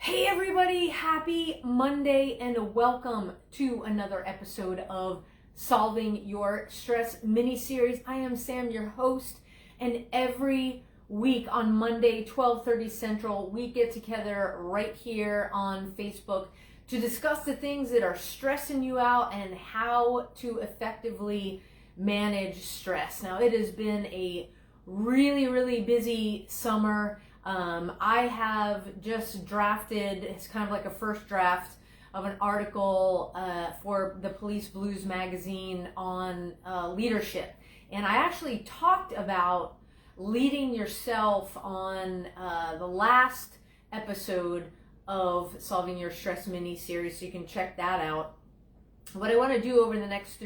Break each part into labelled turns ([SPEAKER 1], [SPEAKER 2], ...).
[SPEAKER 1] Hey everybody, happy Monday and welcome to another episode of Solving Your Stress mini-series. I am Sam, your host, and every week on Monday, 12:30 Central, we get together right here on Facebook to discuss the things that are stressing you out and how to effectively manage stress. Now, it has been a really busy summer. I have just drafted, it's kind of like a first draft of an article for the Police Blues magazine on leadership. And I actually talked about leading yourself on the last episode of Solving Your Stress mini-series, so you can check that out. What I want to do over the next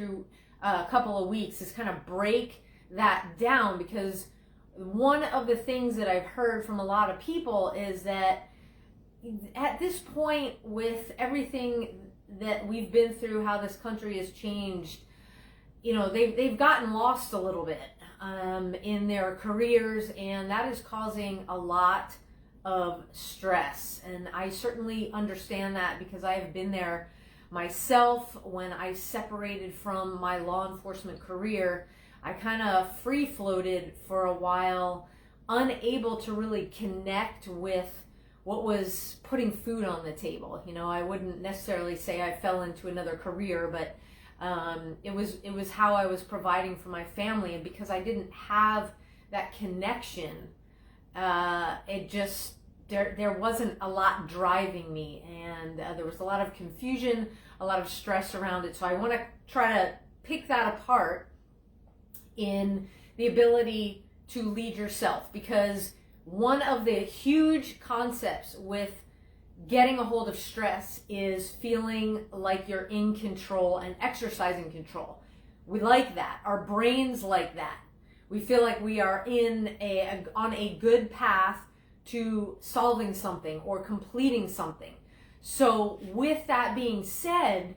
[SPEAKER 1] couple of weeks is kind of break that down, because one of the things that I've heard from a lot of people is that at this point, with everything that we've been through, how this country has changed, you know, they've gotten lost a little bit in their careers, and that is causing a lot of stress. And I certainly understand that, because I have been there myself. When I separated from my law enforcement career, I kind of free floated for a while, unable to really connect with what was putting food on the table. You know, I wouldn't necessarily say I fell into another career, but it was how I was providing for my family. And because I didn't have that connection, it just, there wasn't a lot driving me, and there was a lot of confusion, a lot of stress around it. So I want to try to pick that apart in the ability to lead yourself, because one of the huge concepts with getting a hold of stress is feeling like you're in control and exercising control. We like that. Our brains like that. We feel like we are on a good path to solving something or completing something. So with that being said,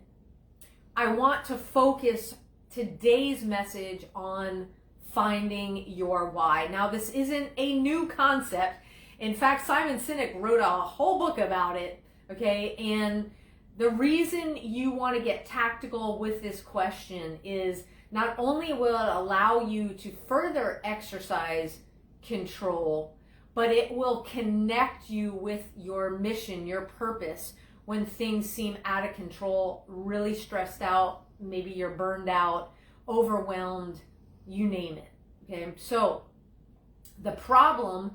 [SPEAKER 1] I want to focus today's message on finding your why. Now, this isn't a new concept. In fact, Simon Sinek wrote a whole book about it, okay? And the reason you want to get tactical with this question is not only will it allow you to further exercise control, but it will connect you with your mission, your purpose, when things seem out of control, really stressed out. Maybe you're burned out, overwhelmed, you name it. Okay, so the problem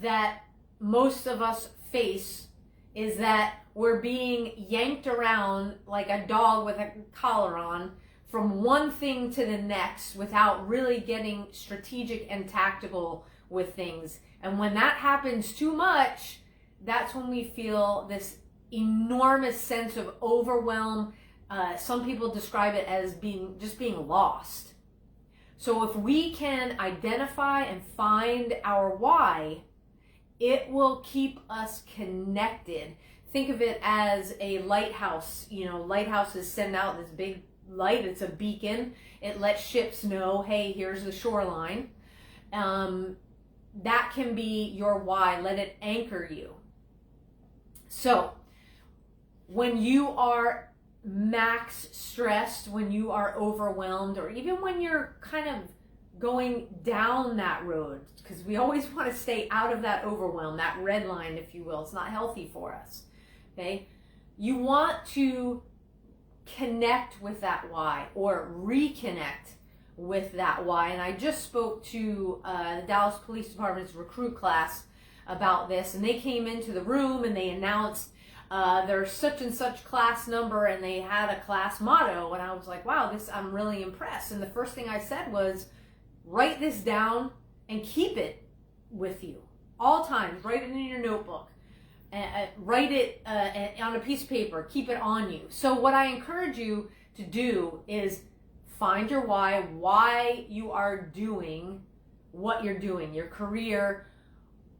[SPEAKER 1] that most of us face is that we're being yanked around like a dog with a collar on from one thing to the next without really getting strategic and tactical with things. And when that happens too much, that's when we feel this enormous sense of overwhelm. Some people describe it as being lost. So if we can identify and find our why, it will keep us connected. Think of it as a lighthouse. You know, lighthouses send out this big light. It's a beacon. It lets ships know, hey, here's the shoreline. That can be your why. Let it anchor you. So when you are max stressed, when you are overwhelmed, or even when you're kind of going down that road, because we always want to stay out of that overwhelm, that red line, if you will. It's not healthy for us. Okay? You want to connect with that why, or reconnect with that why. And I just spoke to the Dallas Police Department's recruit class about this, and they came into the room and they announced their such and such class number, and they had a class motto, and I was like, wow, I'm really impressed. And the first thing I said was, write this down and keep it with you all times. Write it in your notebook, write it on a piece of paper, keep it on you. So what I encourage you to do is find your why you are doing what you're doing, your career,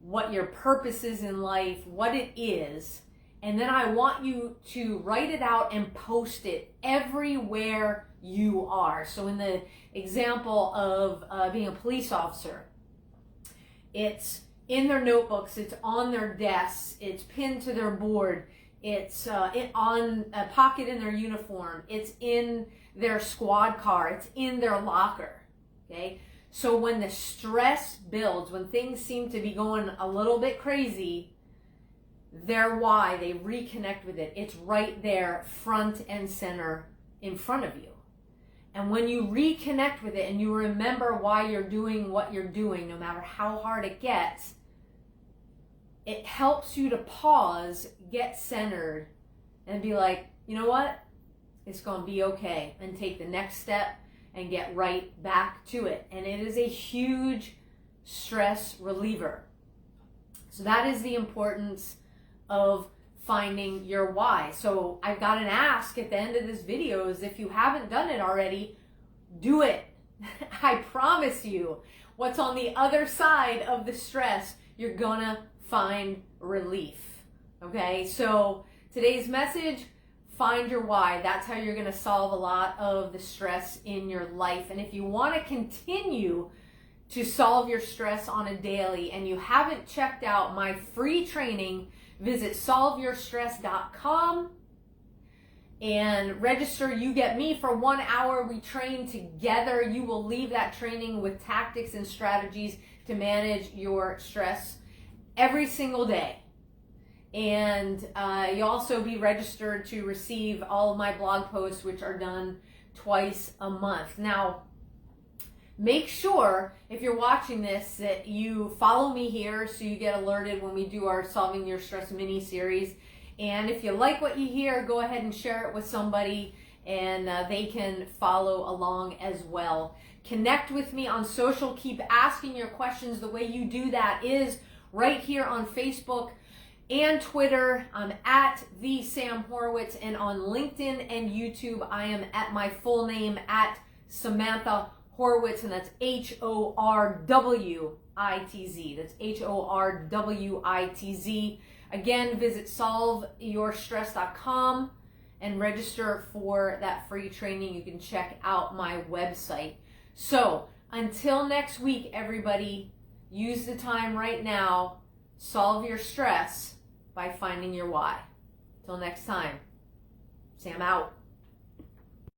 [SPEAKER 1] what your purpose is in life, what it is. And then I want you to write it out and post it everywhere you are. So in the example of being a police officer, it's in their notebooks, it's on their desks, it's pinned to their board, it's on a pocket in their uniform, it's in their squad car, it's in their locker, okay? So when the stress builds, when things seem to be going a little bit crazy, their why, they reconnect with it. It's right there, front and center, in front of you. And when you reconnect with it and you remember why you're doing what you're doing, no matter how hard it gets, it helps you to pause, get centered, and be like, you know what? It's going to be okay. And take the next step and get right back to it. And it is a huge stress reliever. So that is the importance of finding your why. So I've got an ask at the end of this video is if you haven't done it already, do it. I promise you, what's on the other side of the stress, you're gonna find relief. Okay, so today's message, find your why. That's how you're gonna solve a lot of the stress in your life. And if you wanna continue to solve your stress on a daily and you haven't checked out my free training, visit solveyourstress.com and register. You get me for 1 hour. We train together. You will leave that training with tactics and strategies to manage your stress every single day. And you'll also be registered to receive all of my blog posts, which are done twice a month. Now, make sure, if you're watching this, that you follow me here so you get alerted when we do our Solving Your Stress mini-series. And if you like what you hear, go ahead and share it with somebody and they can follow along as well. Connect with me on social. Keep asking your questions. The way you do that is right here on Facebook and Twitter. I'm at the Sam Horowitz, and on LinkedIn and YouTube, I am at my full name, at Samantha Horowitz, and that's Horwitz. That's Horwitz. Again, visit solveyourstress.com and register for that free training. You can check out my website. So until next week, everybody, use the time right now. Solve your stress by finding your why. Till next time, Sam out.